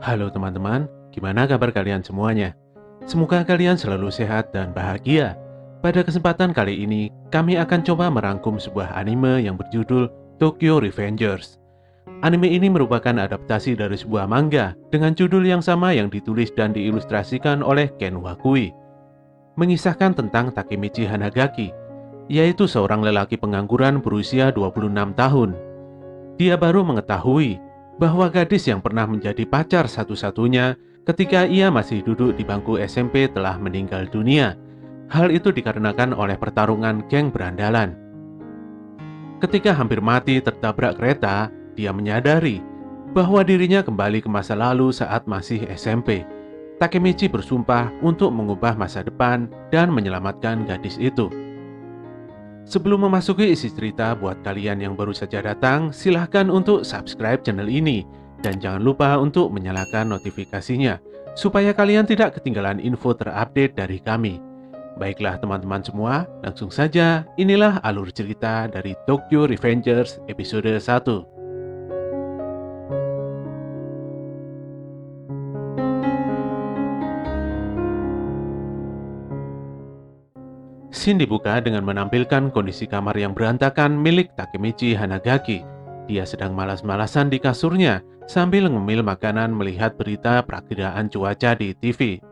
Halo teman-teman, gimana kabar kalian semuanya? Semoga kalian selalu sehat dan bahagia. Pada kesempatan kali ini, kami akan coba merangkum sebuah anime yang berjudul Tokyo Revengers. Anime ini merupakan adaptasi dari sebuah manga dengan judul yang sama yang ditulis dan diilustrasikan oleh Ken Wakui. Mengisahkan tentang Takemichi Hanagaki, yaitu seorang lelaki pengangguran berusia 26 tahun. Dia baru mengetahui bahwa gadis yang pernah menjadi pacar satu-satunya ketika ia masih duduk di bangku SMP telah meninggal dunia. Hal itu dikarenakan oleh pertarungan geng berandalan. Ketika hampir mati tertabrak kereta, dia menyadari bahwa dirinya kembali ke masa lalu saat masih SMP. Takemichi bersumpah untuk mengubah masa depan dan menyelamatkan gadis itu. Sebelum memasuki isi cerita, buat kalian yang baru saja datang, silahkan untuk subscribe channel ini. Dan jangan lupa untuk menyalakan notifikasinya, supaya kalian tidak ketinggalan info terupdate dari kami. Baiklah teman-teman semua, langsung saja, inilah alur cerita dari Tokyo Revengers episode 1. Scene dibuka dengan menampilkan kondisi kamar yang berantakan milik Takemichi Hanagaki. Dia sedang malas-malasan di kasurnya sambil ngemil makanan melihat berita perakiraan cuaca di TV.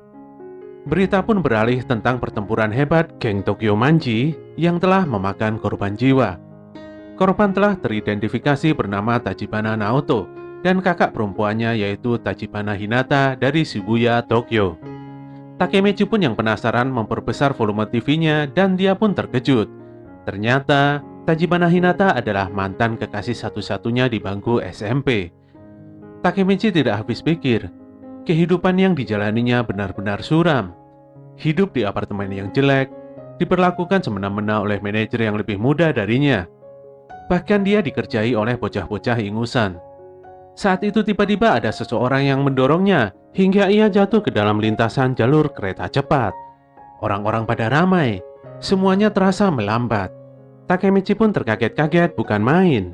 Berita pun beralih tentang pertempuran hebat geng Tokyo Manji yang telah memakan korban jiwa. Korban telah teridentifikasi bernama Tachibana Naoto dan kakak perempuannya yaitu Tachibana Hinata dari Shibuya, Tokyo. Takemichi pun yang penasaran memperbesar volume TV-nya dan dia pun terkejut. Ternyata, Tachibana Hinata adalah mantan kekasih satu-satunya di bangku SMP. Takemichi tidak habis pikir, kehidupan yang dijalaninya benar-benar suram. Hidup di apartemen yang jelek, diperlakukan semena-mena oleh manajer yang lebih muda darinya. Bahkan dia dikerjai oleh bocah-bocah ingusan. Saat itu tiba-tiba ada seseorang yang mendorongnya hingga ia jatuh ke dalam lintasan jalur kereta cepat. Orang-orang pada ramai, semuanya terasa melambat. Takemichi pun terkaget-kaget bukan main.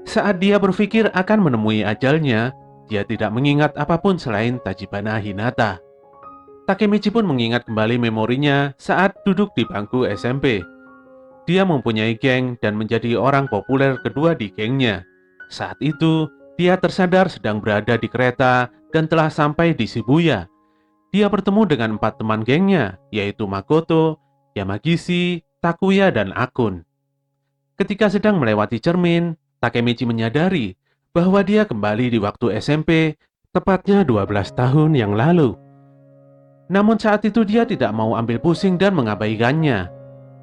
Saat dia berpikir akan menemui ajalnya, dia tidak mengingat apapun selain Tachibana Hinata. Takemichi pun mengingat kembali memorinya saat duduk di bangku SMP. Dia mempunyai geng dan menjadi orang populer kedua di gengnya. Saat itu, dia tersadar sedang berada di kereta dan telah sampai di Shibuya. Dia bertemu dengan 4 teman gengnya, yaitu Makoto, Yamagishi, Takuya, dan Akun. Ketika sedang melewati cermin, Takemichi menyadari bahwa dia kembali di waktu SMP, tepatnya 12 tahun yang lalu. Namun saat itu dia tidak mau ambil pusing dan mengabaikannya.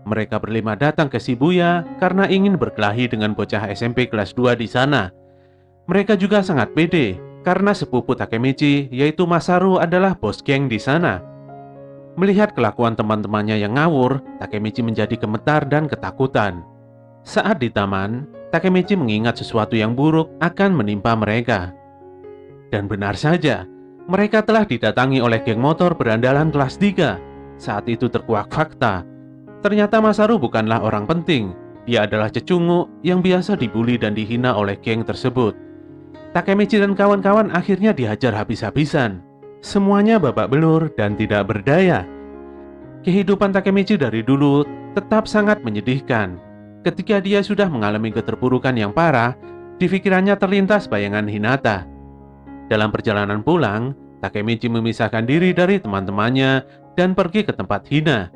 Mereka berlima datang ke Shibuya karena ingin berkelahi dengan bocah SMP kelas 2 di sana. Mereka juga sangat pede karena sepupu Takemichi yaitu Masaru adalah bos geng di sana. Melihat kelakuan teman-temannya yang ngawur, Takemichi menjadi gemetar dan ketakutan. Saat di taman, Takemichi mengingat sesuatu yang buruk akan menimpa mereka. Dan benar saja, mereka telah didatangi oleh geng motor berandalan kelas 3. Saat itu terkuak fakta. Ternyata Masaru bukanlah orang penting. Dia adalah cecunguk yang biasa dibully dan dihina oleh geng tersebut. Takemichi dan kawan-kawan akhirnya dihajar habis-habisan. Semuanya babak belur dan tidak berdaya. Kehidupan Takemichi dari dulu tetap sangat menyedihkan. Ketika dia sudah mengalami keterpurukan yang parah, di pikirannya terlintas bayangan Hinata. Dalam perjalanan pulang, Takemichi memisahkan diri dari teman-temannya dan pergi ke tempat Hina.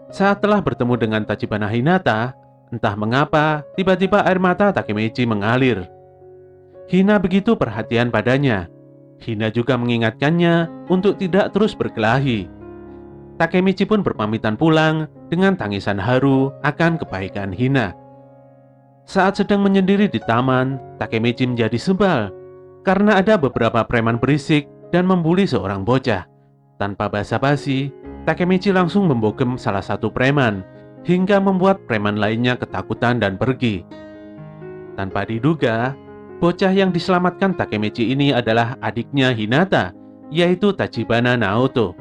Saat telah bertemu dengan Tachibana Hinata, entah mengapa tiba-tiba air mata Takemichi mengalir. Hina begitu perhatian padanya. Hina juga mengingatkannya untuk tidak terus berkelahi. Takemichi pun berpamitan pulang dengan tangisan haru akan kebaikan Hina. Saat sedang menyendiri di taman, Takemichi menjadi sebal karena ada beberapa preman berisik dan membuli seorang bocah. Tanpa basa-basi, Takemichi langsung membogem salah satu preman hingga membuat preman lainnya ketakutan dan pergi. Tanpa diduga, bocah yang diselamatkan Takemichi ini adalah adiknya Hinata, yaitu Tachibana Naoto.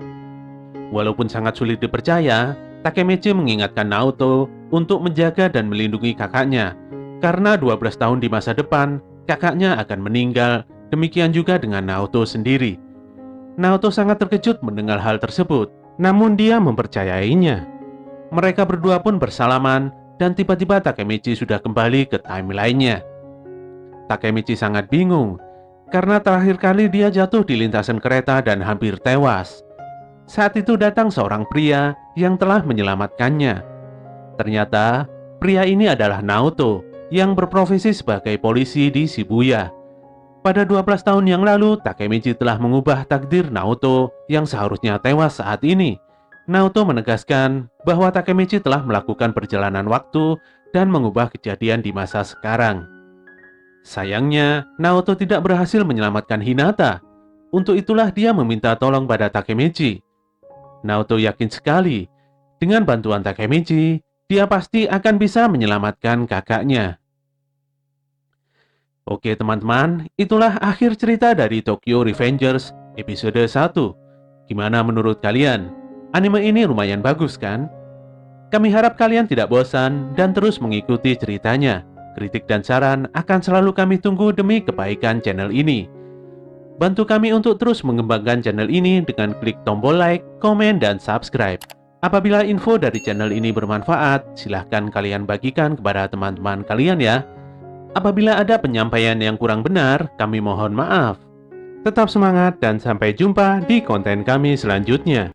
Walaupun sangat sulit dipercaya, Takemichi mengingatkan Naoto untuk menjaga dan melindungi kakaknya, karena 12 tahun di masa depan, kakaknya akan meninggal Demikian juga dengan Naoto sendiri. Naoto sangat terkejut mendengar hal tersebut, namun dia mempercayainya. Mereka berdua pun bersalaman, dan tiba-tiba Takemichi sudah kembali ke timeline-nya. Takemichi sangat bingung, karena terakhir kali dia jatuh di lintasan kereta dan hampir tewas. Saat itu datang seorang pria yang telah menyelamatkannya. Ternyata, pria ini adalah Naoto, yang berprofesi sebagai polisi di Shibuya. Pada 12 tahun yang lalu, Takemichi telah mengubah takdir Naoto yang seharusnya tewas saat ini. Naoto menegaskan bahwa Takemichi telah melakukan perjalanan waktu dan mengubah kejadian di masa sekarang. Sayangnya, Naoto tidak berhasil menyelamatkan Hinata. Untuk itulah dia meminta tolong pada Takemichi. Naoto yakin sekali, dengan bantuan Takemichi, dia pasti akan bisa menyelamatkan kakaknya. Oke teman-teman, itulah akhir cerita dari Tokyo Revengers episode 1. Gimana menurut kalian? Anime ini lumayan bagus kan? Kami harap kalian tidak bosan dan terus mengikuti ceritanya. Kritik dan saran akan selalu kami tunggu demi kebaikan channel ini. Bantu kami untuk terus mengembangkan channel ini dengan klik tombol like, komen, dan subscribe. Apabila info dari channel ini bermanfaat, silahkan kalian bagikan kepada teman-teman kalian ya. Apabila ada penyampaian yang kurang benar, kami mohon maaf. Tetap semangat dan sampai jumpa di konten kami selanjutnya.